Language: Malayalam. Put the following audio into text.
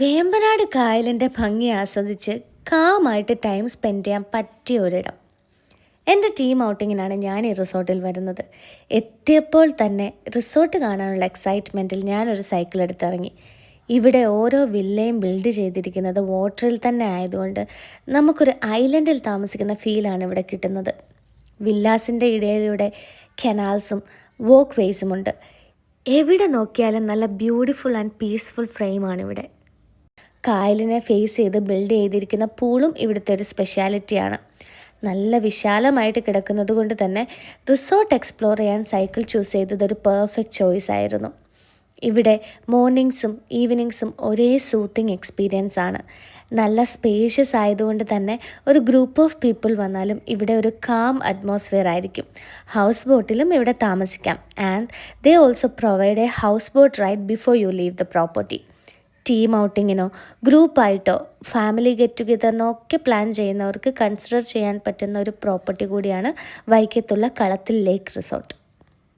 വേമ്പനാട് കായലിൻ്റെ ഭംഗി ആസ്വദിച്ച് കാമായിട്ട് ടൈം സ്പെൻഡ് ചെയ്യാൻ പറ്റിയ ഒരിടം. എൻ്റെ ടീം ഔട്ടിങ്ങിനാണ് ഞാൻ ഈ റിസോർട്ടിൽ വരുന്നത്. എത്തിയപ്പോൾ തന്നെ റിസോർട്ട് കാണാനുള്ള എക്സൈറ്റ്മെൻറ്റിൽ ഞാനൊരു സൈക്കിൾ എടുത്തിറങ്ങി. ഇവിടെ ഓരോ വില്ലയും ബിൽഡ് ചെയ്തിരിക്കുന്നത് വാട്ടറിൽ തന്നെ ആയതുകൊണ്ട് നമുക്കൊരു ഐലൻഡിൽ താമസിക്കുന്ന ഫീലാണ് ഇവിടെ കിട്ടുന്നത്. വില്ലാസിൻ്റെ ഇടയിലൂടെ കനാൽസും വോക്ക് വേസുമുണ്ട്. എവിടെ നോക്കിയാലും നല്ല ബ്യൂട്ടിഫുൾ ആൻഡ് പീസ്ഫുൾ ഫ്രെയിമാണിവിടെ. കായലിനെ ഫേസ് ചെയ്ത് ബിൽഡ് ചെയ്തിരിക്കുന്ന പൂളും ഇവിടുത്തെ ഒരു സ്പെഷ്യാലിറ്റിയാണ്. നല്ല വിശാലമായിട്ട് കിടക്കുന്നത് കൊണ്ട് തന്നെ റിസോർട്ട് എക്സ്പ്ലോർ ചെയ്യാൻ സൈക്കിൾ ചൂസ് ചെയ്തതൊരു പെർഫെക്റ്റ് ചോയ്സ് ആയിരുന്നു. ഇവിടെ മോർണിംഗ്സും ഈവനിങ്സും ഒരേ സൂത്തിങ് എക്സ്പീരിയൻസ് ആണ്. നല്ല സ്പേഷ്യസ് ആയതുകൊണ്ട് തന്നെ ഒരു ഗ്രൂപ്പ് ഓഫ് പീപ്പിൾ വന്നാലും ഇവിടെ ഒരു കാം അറ്റ്മോസ്ഫിയർ ആയിരിക്കും. ഹൗസ് ബോട്ടിലും ഇവിടെ താമസിക്കാം. And they also provide a house boat ride before you leave the property. Team ഔട്ടിങ്ങിനോ ഗ്രൂപ്പായിട്ടോ ഫാമിലി ഗെറ്റ് ടുഗെദറിനോ ഒക്കെ പ്ലാൻ ചെയ്യുന്നവർക്ക് കൺസിഡർ ചെയ്യാൻ പറ്റുന്ന ഒരു പ്രോപ്പർട്ടി കൂടിയാണ് വൈക്കത്തുള്ള കളത്തിൽ ലേക്ക് റിസോർട്ട്.